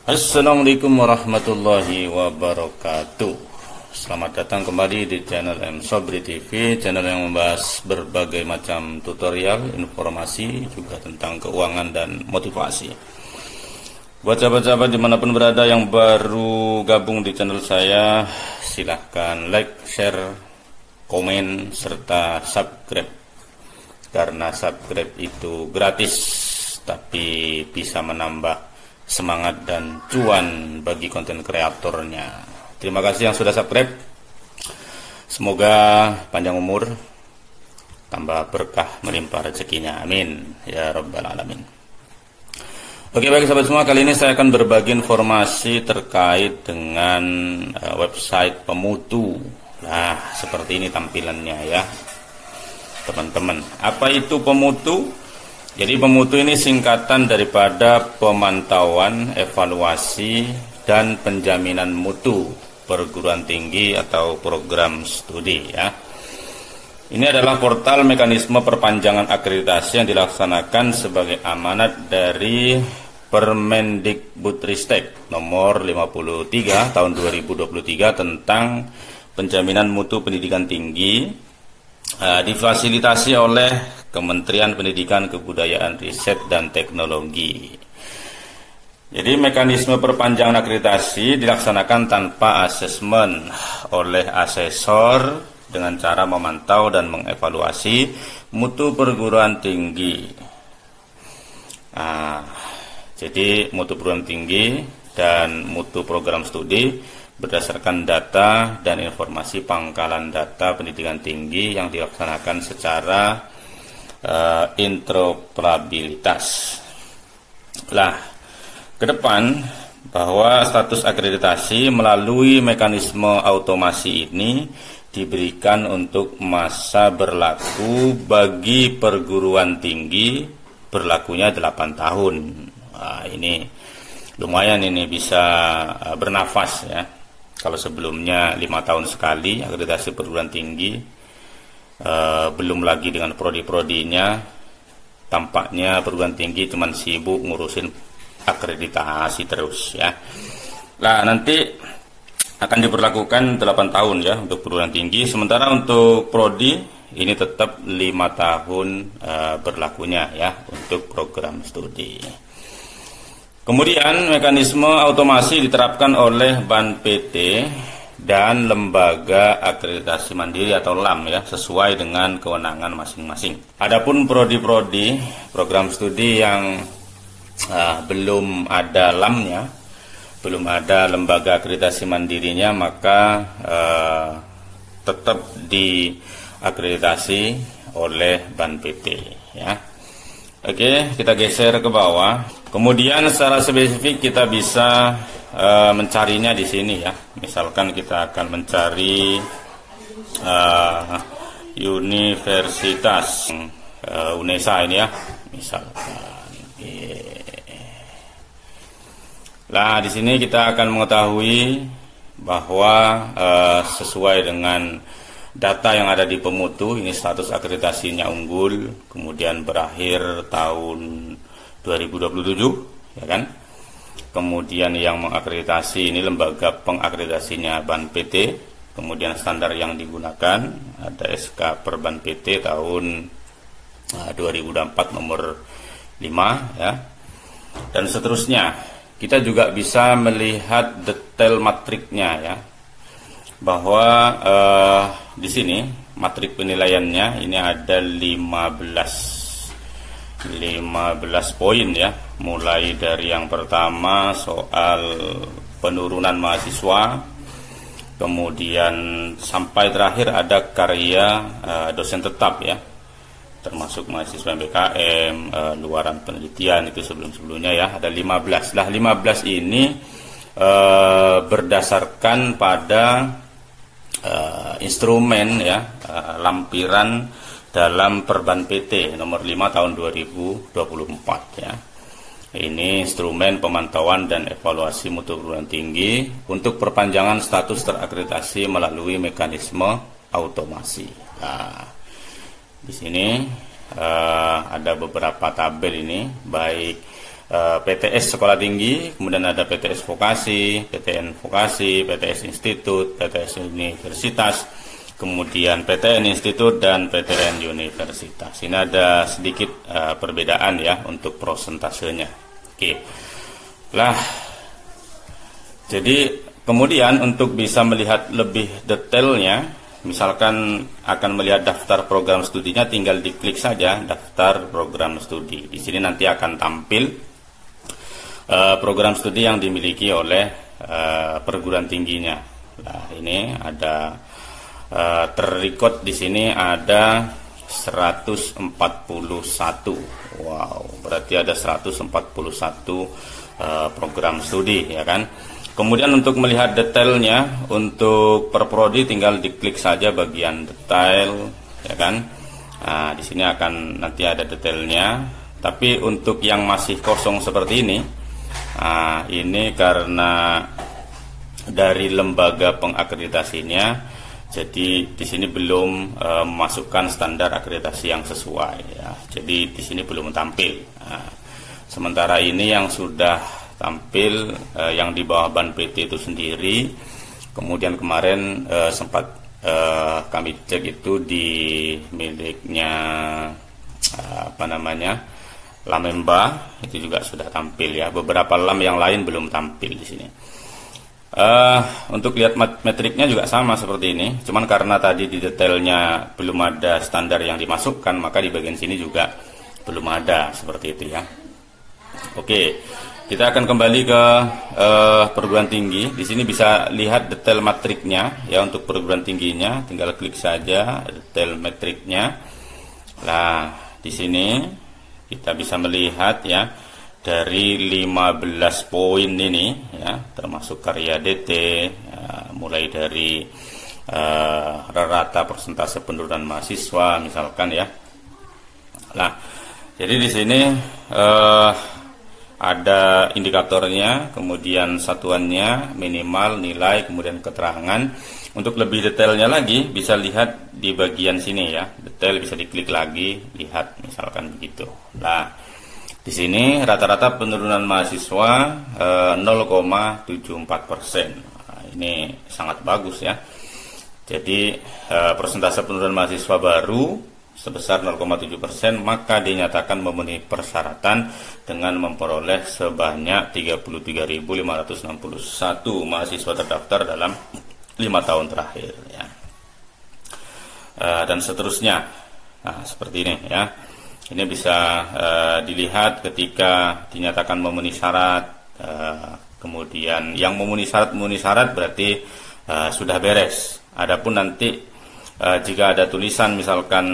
Assalamualaikum warahmatullahi wabarakatuh. Selamat datang kembali di channel M Sobri TV, channel yang membahas berbagai macam tutorial, informasi, juga tentang keuangan dan motivasi. Buat sahabat-sahabat dimanapun berada yang baru gabung di channel saya, silahkan like, share, komen, serta subscribe. Karena subscribe itu gratis, tapi bisa menambah semangat dan cuan bagi konten kreatornya. Terima kasih yang sudah subscribe. Semoga panjang umur, tambah berkah, melimpah rezekinya. Amin ya rabbal alamin. Oke, baik sahabat semua, kali ini saya akan berbagi informasi terkait dengan website Pemutu. Nah, seperti ini tampilannya ya teman-teman. Apa itu Pemutu? Jadi Pemutu ini singkatan daripada pemantauan, evaluasi, dan penjaminan mutu perguruan tinggi atau program studi ya. Ini adalah portal mekanisme perpanjangan akreditasi yang dilaksanakan sebagai amanat dari Permendikbudristek nomor 53 tahun 2023 tentang penjaminan mutu pendidikan tinggi, difasilitasi oleh Kementerian Pendidikan, Kebudayaan, Riset, dan Teknologi. Jadi mekanisme perpanjangan akreditasi dilaksanakan tanpa asesmen oleh asesor dengan cara memantau dan mengevaluasi mutu perguruan tinggi. Jadi mutu perguruan tinggi dan mutu program studi berdasarkan data dan informasi pangkalan data pendidikan tinggi yang dilaksanakan secara interoperabilitas. Nah, ke depan bahwa status akreditasi melalui mekanisme otomasi ini diberikan untuk masa berlaku bagi perguruan tinggi berlakunya 8 tahun. Nah, ini lumayan, ini bisa bernafas ya. Kalau sebelumnya 5 tahun sekali akreditasi perguruan tinggi, belum lagi dengan prodi-prodinya, tampaknya perguruan tinggi cuman sibuk ngurusin akreditasi terus ya. Nah, nanti akan diberlakukan 8 tahun ya untuk perguruan tinggi, sementara untuk prodi ini tetap 5 tahun berlakunya ya untuk program studi. Kemudian mekanisme otomasi diterapkan oleh Ban PT dan lembaga akreditasi mandiri atau LAM ya, sesuai dengan kewenangan masing-masing. Adapun prodi-prodi program studi yang belum ada LAM-nya, belum ada lembaga akreditasi mandirinya, maka tetap diakreditasi oleh Ban PT ya. Oke, kita geser ke bawah. Kemudian secara spesifik kita bisa mencarinya di sini ya. Misalkan kita akan mencari universitas UNESA ini ya, misalkan. Nah, di sini kita akan mengetahui bahwa sesuai dengan data yang ada di Pemutu, ini status akreditasinya unggul, kemudian berakhir tahun 2027 ya kan. Kemudian yang mengakreditasi ini lembaga pengakreditasinya Ban PT, kemudian standar yang digunakan ada SK per Ban PT tahun 2004 nomor 5 ya, dan seterusnya. Kita juga bisa melihat detail matriknya ya, bahwa di sini matrik penilaiannya ini ada 15 poin ya, mulai dari yang pertama soal penurunan mahasiswa, kemudian sampai terakhir ada karya dosen tetap ya, termasuk mahasiswa MBKM, luaran penelitian itu sebelum-sebelumnya ya, ada 15. Lah 15 ini berdasarkan pada instrumen ya, lampiran dalam Perban PT nomor 5 tahun 2024 ya. Ini instrumen pemantauan dan evaluasi mutu perguruan tinggi untuk perpanjangan status terakreditasi melalui mekanisme otomasi. Nah, di sini ada beberapa tabel ini, baik PTS sekolah tinggi, kemudian ada PTS vokasi, PTN vokasi, PTS institut, PTS universitas, kemudian PTN institut dan PTN universitas. Ini ada sedikit perbedaan ya untuk prosentasenya. Oke. Lah, jadi kemudian untuk bisa melihat lebih detailnya, misalkan akan melihat daftar program studinya, tinggal diklik saja daftar program studi. Di sini nanti akan tampil program studi yang dimiliki oleh perguruan tingginya. Nah, ini ada terrecord di sini ada 141. Wow, berarti ada 141 program studi, ya kan? Kemudian untuk melihat detailnya untuk per prodi tinggal diklik saja bagian detail, ya kan? Nah, di sini akan nanti ada detailnya. Tapi untuk yang masih kosong seperti ini, ini karena dari lembaga pengakreditasinya, jadi di sini belum memasukkan standar akreditasi yang sesuai, ya. Jadi di sini belum tampil. Sementara ini yang sudah tampil yang di bawah ban PT itu sendiri. Kemudian kemarin sempat kami cek itu di miliknya Lamemba, itu juga sudah tampil ya. Beberapa LAM yang lain belum tampil di sini. Untuk lihat metriknya juga sama seperti ini, cuman karena tadi di detailnya belum ada standar yang dimasukkan, maka di bagian sini juga belum ada seperti itu ya. Oke, kita akan kembali ke perguruan tinggi. Di sini bisa lihat detail matriknya ya. Untuk perguruan tingginya tinggal klik saja detail metriknya. Nah, di sini kita bisa melihat ya, dari 15 poin ini ya, termasuk karya DT ya, mulai dari rata persentase penurunan mahasiswa misalkan ya. Nah, jadi di sini ada indikatornya, kemudian satuannya, minimal, nilai, kemudian keterangan. Untuk lebih detailnya lagi bisa lihat di bagian sini ya. Detail bisa diklik lagi, lihat misalkan begitu. Nah, di sini rata-rata penurunan mahasiswa 0,74%. Nah, ini sangat bagus ya. Jadi persentase penurunan mahasiswa baru sebesar 0,7%, maka dinyatakan memenuhi persyaratan dengan memperoleh sebanyak 33.561 mahasiswa terdaftar dalam 5 tahun terakhir ya. Dan seterusnya. Nah, seperti ini ya. Ini bisa dilihat ketika dinyatakan memenuhi syarat, kemudian yang memenuhi syarat berarti sudah beres. Adapun nanti jika ada tulisan misalkan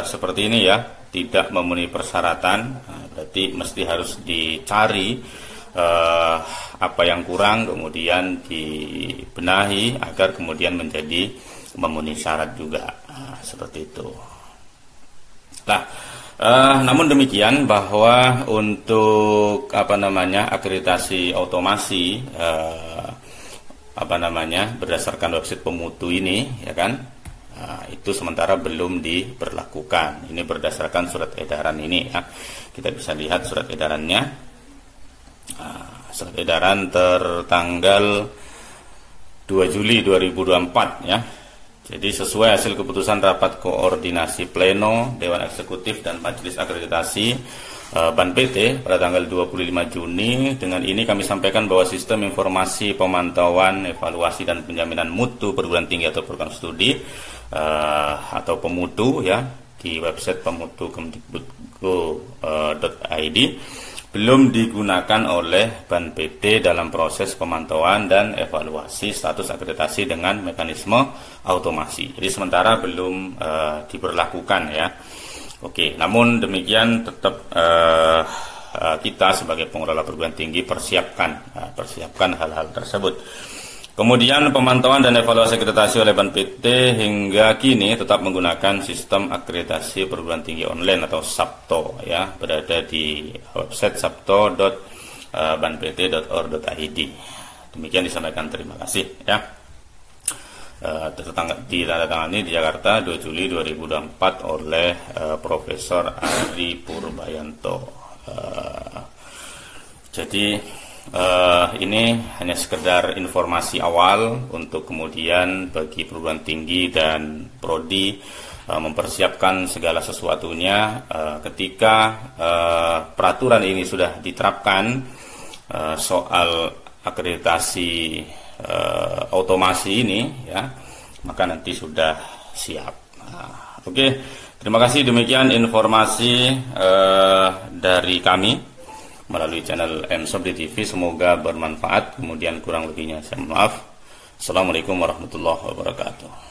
seperti ini ya, tidak memenuhi persyaratan, berarti mesti harus dicari apa yang kurang, kemudian dibenahi agar kemudian menjadi memenuhi syarat juga, seperti itu. Nah, namun demikian bahwa untuk akreditasi otomasi berdasarkan website Pemutu ini ya kan, itu sementara belum diberlakukan. Ini berdasarkan surat edaran ini ya. Kita bisa lihat surat edarannya. Surat edaran tertanggal 2 Juli 2024 ya. Jadi sesuai hasil keputusan rapat koordinasi pleno Dewan Eksekutif dan Majelis Akreditasi Ban PT pada tanggal 25 Juni. Dengan ini kami sampaikan bahwa sistem informasi pemantauan, evaluasi dan penjaminan mutu perguruan tinggi atau program studi atau Pemutu ya, di website pemutu.kemdikbud.go.id belum digunakan oleh Ban PT dalam proses pemantauan dan evaluasi status akreditasi dengan mekanisme automasi. Jadi sementara belum diberlakukan ya. Oke, namun demikian tetap kita sebagai pengelola perguruan tinggi persiapkan hal-hal tersebut. Kemudian pemantauan dan evaluasi akreditasi oleh Ban PT hingga kini tetap menggunakan sistem akreditasi perguruan tinggi online atau SAPTO ya, berada di website sabto.banpt.or.id. Demikian disampaikan, terima kasih ya. Ditandatangani di Jakarta 2 Juli 2024 oleh Profesor Ari Purbayanto. Jadi ini hanya sekedar informasi awal untuk kemudian bagi perguruan tinggi dan prodi mempersiapkan segala sesuatunya ketika peraturan ini sudah diterapkan, soal akreditasi otomasi ini ya, maka nanti sudah siap. Oke, terima kasih, demikian informasi dari kami melalui channel M-Sobri TV, semoga bermanfaat. Kemudian kurang lebihnya saya mohon maaf. Assalamualaikum warahmatullahi wabarakatuh.